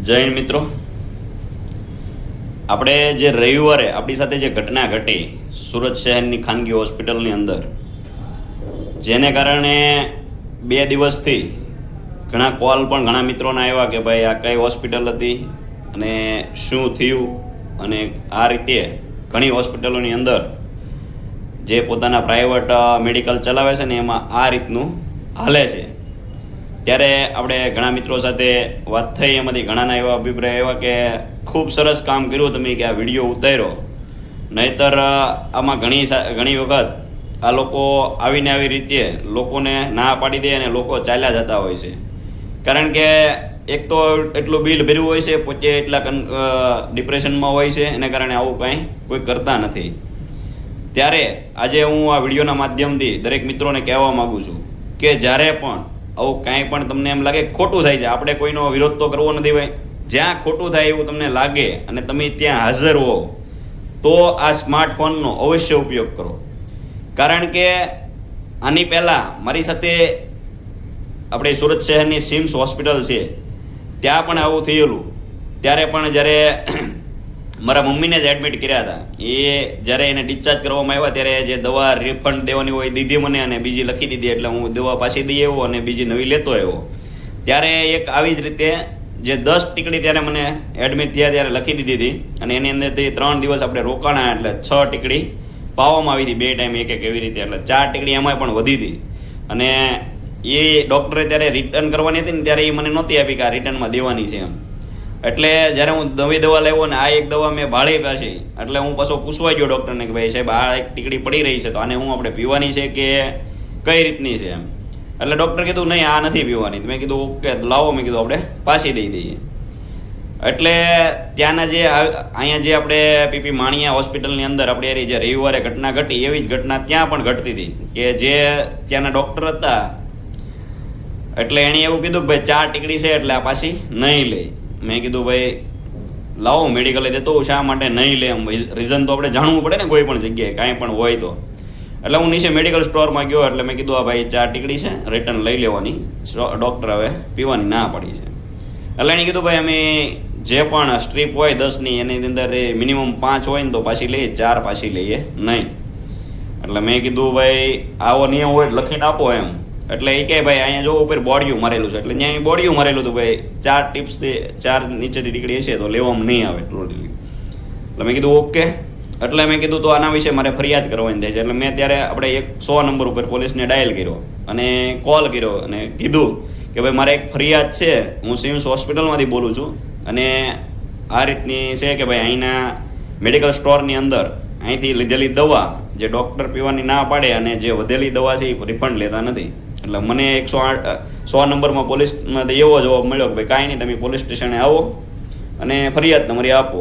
જય હિન્દ મિત્રો, આપણે જે રવિવારે આપણી સાથે જે ઘટના ઘટી સુરત શહેરની ખાનગી હોસ્પિટલની અંદર, જેને કારણે 2 દિવસથી ઘણા કોલ પણ ઘણા મિત્રોના આવ્યા કે ભાઈ આ કઈ હોસ્પિટલ હતી અને શું થયું, અને આ રીતે ઘણી હોસ્પિટલોની અંદર જે પોતાના પ્રાઇવેટ મેડિકલ ચલાવે છે ને એમાં આ રીતનું હાલે છે. ત્યારે આપણે ઘણા મિત્રો સાથે વાત થઈ, એમાંથી ઘણાના એવા અભિપ્રાય આવ્યા કે ખૂબ સરસ કામ કર્યું તમે કે આ વિડીયો ઉતાર્યો, નહીતર આમાં ઘણી વખત આ લોકો આવીને આવી રીતે લોકોને ના પાડી દે અને લોકો ચાલ્યા જતા હોય છે. કારણ કે એક તો એટલું બિલ ભર્યું હોય છે, પોતે એટલા ડિપ્રેશનમાં હોય છે, એને કારણે આવું કંઈ કોઈ કરતા નથી. ત્યારે આજે હું આ વિડીયોના માધ્યમથી દરેક મિત્રોને કહેવા માગું છું કે જ્યારે પણ આવું કાંઈ પણ તમને એમ લાગે ખોટું થાય છે, આપણે કોઈનો વિરોધ તો કરવો નથી ભાઈ, જ્યાં ખોટું થાય એવું તમને લાગે અને તમે ત્યાં હાજર હો તો આ સ્માર્ટફોનનો અવશ્ય ઉપયોગ કરો. કારણ કે આની પહેલાં મારી સાથે આપણે સુરત શહેરની સિમ્સ હોસ્પિટલ છે ત્યાં પણ આવું થયેલું. ત્યારે પણ જ્યારે મારા મમ્મીને જ એડમિટ કર્યા હતા, એ જ્યારે એને ડિસ્ચાર્જ કરવામાં આવ્યા ત્યારે જે દવા રિફંડ દેવાની હોય દીધી મને, અને બીજી લખી દીધી, એટલે હું દવા પાછી દઈ આવ્યો અને બીજી નવી લેતો આવ્યો. ત્યારે એક આવી જ રીતે જે 10 ટીકડી ત્યારે મને એડમિટ થયા ત્યારે લખી દીધી હતી, અને એની અંદરથી 3 દિવસ આપણે રોકાણા એટલે 6 ટીકડી પાવામાં આવી હતી, 2 ટાઈમ એક એવી રીતે, એટલે 4 ટીકડી એમાંય પણ વધી હતી. અને એ ડૉક્ટરે ત્યારે રિટર્ન કરવાની હતી ને ત્યારે એ મને નહોતી આપી કે આ રિટર્નમાં દેવાની છે એમ. એટલે જ્યારે હું નવી દવા લેવો ને આ એક દવા મેં ભાળી પાછી, એટલે હું પાછો પૂછવા ગયો ડૉક્ટરને કે ભાઈ સાહેબ આ એક ટીકડી પડી રહી છે તો આને હું આપણે પીવાની છે કે કઈ રીતની છે એમ. એટલે ડૉક્ટર કીધું નહીં આ નથી પીવાની. મેં કીધું ઓકે લાવો, મેં કીધું આપણે પાછી દઈ દઈએ. એટલે ત્યાંના જે અહીંયા જે આપણે પીપી માણિયા હોસ્પિટલની અંદર આપણે જે રવિવારે ઘટના ઘટી એવી જ ઘટના ત્યાં પણ ઘટતી હતી કે જે ત્યાંના ડૉક્ટર હતા એટલે એણે એવું કીધું કે ભાઈ 4 ટીકડી છે એટલે આ પાછી નહીં લે. મેં કીધું ભાઈ લાવો મેડિકલે દેતો શા માટે નહીં લે, એમ રીઝન તો આપણે જાણવું પડે ને કોઈ પણ જગ્યાએ કાંઈ પણ હોય તો. એટલે હું નીચે મેડિકલ સ્ટોરમાં ગયો એટલે મેં કીધું આ ભાઈ 4 ટીકડી છે રિટર્ન લઈ લેવાની, ડૉક્ટર હવે પીવાની ના પડી છે. એટલે એણે કીધું ભાઈ અમે જે પણ સ્ટ્રીપ હોય 10ની એની અંદર મિનિમમ 5 હોય ને તો પાછી લઈએ, 4 પાછી લઈએ નહીં. એટલે મેં કીધું ભાઈ આવો નિયમ હોય લખીને આપો એમ. એટલે એ કહે ભાઈ અહીંયા જો ઉપર બોડિયું મારેલું છે, એટલે ત્યાં બોડિયું મારેલું હતું ભાઈ 4 ટીપ્સથી 4 નીચેથી ટીકડી હશે તો લેવામાં નહીં આવે ટોટલી. એટલે મેં કીધું ઓકે. એટલે મેં કીધું તો આના વિશે મારે ફરિયાદ કરવાની થાય છે. એટલે મેં ત્યારે આપણે 100 નંબર ઉપર પોલીસને ડાયલ કર્યો અને કોલ કર્યો અને કીધું કે ભાઈ મારે એક ફરિયાદ છે, હું સિમ્સ હોસ્પિટલમાંથી બોલું છું અને આ રીતની છે કે ભાઈ અહીંના મેડિકલ સ્ટોરની અંદર અહીંથી લીધેલી દવા જે ડૉક્ટર પીવાની ના પાડે અને જે વધેલી દવા છે એ રિફંડ લેતા નથી. એટલે મને 100 નંબરમાં પોલીસમાંથી એવો જવાબ મળ્યો કે ભાઈ કાંઈ નહીં, તમે પોલીસ સ્ટેશને આવો અને ફરિયાદ તમારી આપો.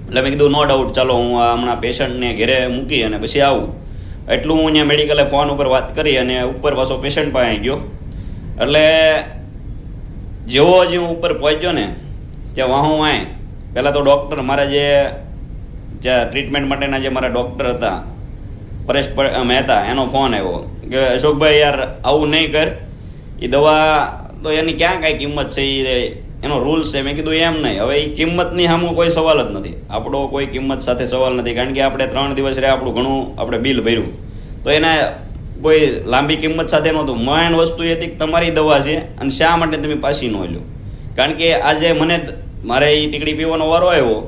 એટલે મેં કીધું નો ડાઉટ, ચાલો હું હમણાં પેશન્ટને ઘરે મૂકી અને પછી આવું. એટલું હું અહીંયા મેડિકલે ફોન ઉપર વાત કરી અને ઉપર પાછો પેશન્ટ પાસે ગયો. એટલે જેવો હજી હું ઉપર પહોંચ્યો ને ત્યાં વાહું આય પહેલાં તો ડૉક્ટર મારા જે ટ્રીટમેન્ટ માટેના જે મારા ડૉક્ટર હતા પરેશ મહેતા, એનો ફોન આવ્યો કે અશોકભાઈ યાર આવું નહીં કર, એ દવા તો એની ક્યાં કાંઈ કિંમત છે, એનો રૂલ્સ છે. મેં કીધું એમ નહીં, હવે એ કિંમતની સામે કોઈ સવાલ જ નથી, આપણો કોઈ કિંમત સાથે સવાલ નથી. કારણ કે આપણે 3 દિવસ રહે આપણું ઘણું આપણે બિલ ભર્યું તો એના કોઈ લાંબી કિંમત સાથે નહોતું. મેન વસ્તુ એ હતી કે તમારી દવા છે અને શા માટે તમે પાછી ન લો. કારણ કે આજે મારે એ ટીકડી પીવાનો વારો આવ્યો,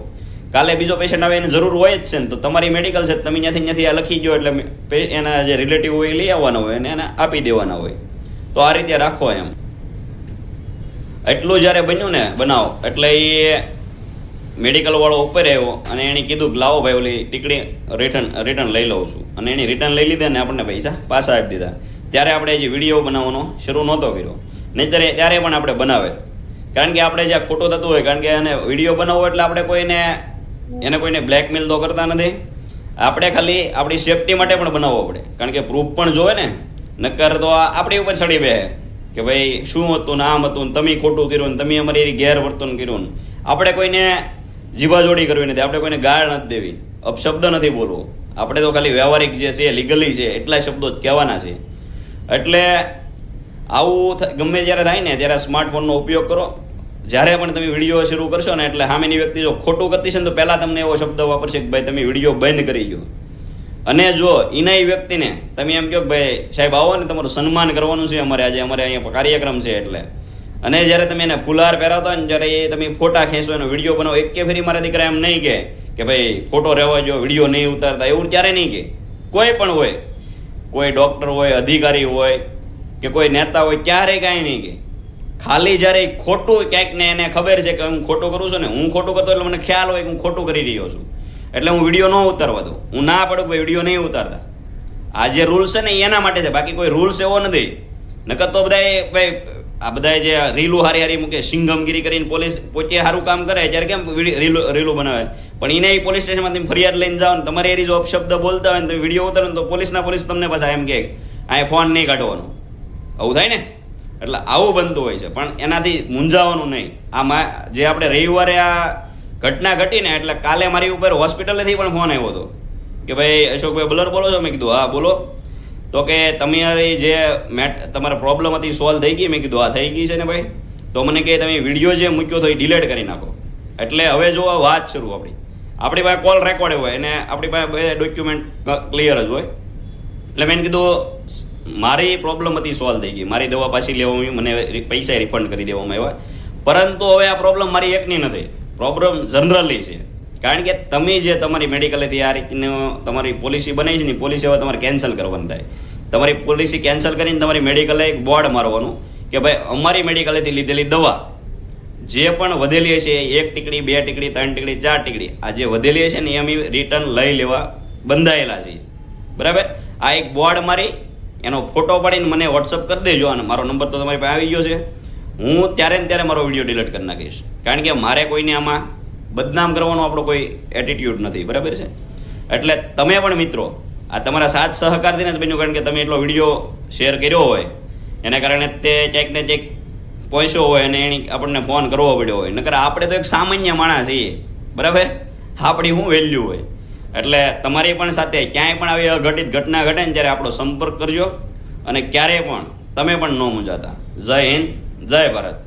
કાલે બીજો પેશન્ટ આવે એની જરૂર હોય જ છે ને, તો તમારી મેડિકલ છે તમે ત્યાંથી આ લખી ગયો એટલે એના જે રિલેટિવ હોય એ લઈ આવવાના હોય અને એને આપી દેવાના હોય. તો આ રીતે રાખો એમ. એટલું જ્યારે બન્યું ને બનાવ, એટલે એ મેડિકલવાળો ઉપર આવ્યો અને એણે કીધું કે લાવો ભાઈ ઓલી ટીકડી રિટર્ન લઈ લઉં છું, અને એની રિટર્ન લઈ લીધા ને આપણને પૈસા પાછા આપી દીધા. ત્યારે આપણે જે વિડીયો બનાવવાનો શરૂ નહોતો કર્યો, નહીં ત્યારે પણ આપણે બનાવે. કારણ કે આપણે જ્યાં ખોટું થતું હોય, કારણ કે એને વિડીયો બનાવવો એટલે આપણે કોઈને બ્લેકમેલ તો કરતા નથી, આપણે ખાલી આપણી સેફટી માટે પણ બનાવવો પડે. કારણ કે પ્રૂફ પણ જોવે ને, નકર તો આપણી ઉપર ચડી બે કે ભાઈ શું હતું ને આમ હતું ને તમે ખોટું કર્યું ને તમે અમારી ગેરવર્તન કર્યું ને. આપણે કોઈને જીવાજોડી કરવી નથી, આપણે કોઈને ગાળ નથી દેવી, અપશબ્દ નથી બોલવો, આપણે તો ખાલી વ્યવહારિક જે છે લીગલી છે એટલા શબ્દો જ કહેવાના છે. એટલે આવું ગમે જ્યારે થાય ને ત્યારે સ્માર્ટફોનનો ઉપયોગ કરો. જ્યારે પણ તમે વિડીયો શરૂ કરશો ને એટલે સામેની વ્યક્તિ જો ખોટું કરતી છે ને તો પહેલાં તમને એવો શબ્દ વાપરશે કે ભાઈ તમે વિડીયો બંધ કરી દો. અને જો એના વ્યક્તિને તમે એમ કહો કે ભાઈ સાહેબ આવો ને તમારું સન્માન કરવાનું છે અમારે આજે અમારે અહીંયા કાર્યક્રમ છે એટલે, અને જ્યારે તમે એને ફુલાર પહેરાવતા હોય ને જ્યારે એ તમે ફોટા ખેંચો એનો વિડીયો બનાવો, એક કે ફેરી મારા દીકરા એમ નહીં કે ભાઈ ફોટો રહેવા જો વિડીયો નહીં ઉતારતા, એવું ક્યારે નહીં કે. કોઈ પણ હોય, કોઈ ડૉક્ટર હોય, અધિકારી હોય કે કોઈ નેતા હોય, ક્યારેય કાંઈ નહીં કે. ખાલી જ્યારે ખોટું ક્યાંક ને એને ખબર છે કે હું ખોટું કરું છું ને, હું ખોટું કરતો એટલે મને ખ્યાલ હોય કે હું ખોટું કરી રહ્યો છું, એટલે હું વિડીયો ન ઉતારવા દઉં. હું ના પડું કે ભાઈ વિડીયો નહીં ઉતારતા. આ જે રૂલ્સ છે ને એના માટે છે, બાકી કોઈ રૂલ્સ એવો નથી. નકર તો બધાએ ભાઈ આ બધા જે રીલું હારી મૂકે, સિંઘમગીરી કરીને પોલીસ પોતે સારું કામ કરે ત્યારે કેમ રીલું બનાવે, પણ એને પોલીસ સ્ટેશનમાં તમે ફરિયાદ લઈને જાઓ ને તમારે એ જો અપશબ્દ બોલતા હોય ને તમે વિડીયો ઉતારો તો પોલીસ તમને પાછા એમ કે આ ફોન નહીં કાઢવાનો. આવું થાય ને, એટલે આવું બનતું હોય છે. પણ એનાથી મૂંઝાવાનું નહીં. આમાં જે આપણે રવિવારે આ ઘટના ઘટીને એટલે કાલે મારી ઉપર હોસ્પિટલેથી પણ ફોન આવ્યો હતો કે ભાઈ અશોકભાઈ બ્લર બોલો છો? મેં કીધું હા બોલો. તો કે તમારી જે તમારા પ્રોબ્લેમ હતી સોલ્વ થઈ ગઈ? મેં કીધું હા થઈ ગઈ છે ને ભાઈ. તો મને કહે તમે વિડીયો જે મૂક્યો તો એ ડિલીટ કરી નાખો. એટલે હવે જો વાત શરૂ આપણી પાસે કોલ રેકોર્ડ હોય અને આપણી પાસે બે ડોક્યુમેન્ટ ક્લિયર જ હોય. એટલે મેં કીધું મારી પ્રોબ્લેમ હતી સોલ્વ થઈ ગઈ, મારી દવા પાછી લેવામાં મને પૈસા રિફંડ કરી દેવામાં આવ્યા. પરંતુ હવે આ પ્રોબ્લેમ મારી એકની નથી, પ્રોબ્લેમ જનરલી છે. કારણ કે તમે જે તમારી મેડિકલેથી આ રીતની તમારી પોલિસી બનાવી છે ને, પોલિસી હવે તમારે કેન્સલ કરવાની થાય. તમારી પોલિસી કેન્સલ કરીને તમારી મેડિકલે એક બોર્ડ મારવાનું કે ભાઈ અમારી મેડિકલેથી લીધેલી દવા જે પણ વધેલી હશે 1 ટીકડી 2 ટીકડી 3 ટીકડી 4 ટીકડી આ જે વધેલી હશે ને એ અમે રિટર્ન લઈ લેવા બંધાયેલા છીએ. બરાબર? આ એક બોર્ડ મારી એનો ફોટો પાડીને મને વોટ્સઅપ કરી દેજો, અને મારો નંબર તો તમારી પાસે આવી ગયો છે. હું ત્યારે ને ત્યારે મારો વિડીયો ડિલીટ કરી નાખીશ. કારણ કે મારે કોઈને આમાં બદનામ કરવાનો આપણો કોઈ એટીટ્યુડ નથી. બરાબર છે? એટલે તમે પણ મિત્રો આ તમારા સાથ સહકારથી નથી બન્યું, કારણ કે તમે એટલો વિડીયો શેર કર્યો હોય એના કારણે તે ક્યાંક ને ક્યાંક પહોંચ્યો હોય અને એની આપણને ફોન કરવો પડ્યો હોય. નકર આપણે તો એક સામાન્ય માણસ છીએ. બરાબર? આપણી શું વેલ્યુ હોય. એટલે તમારી પણ સાથે ક્યાંય પણ આવી અઘટિત ઘટના ઘટે ને ત્યારે આપણો સંપર્ક કરજો, અને ક્યારેય પણ તમે પણ ન મૂંઝાતા. જય હિન્દ, જય ભારત.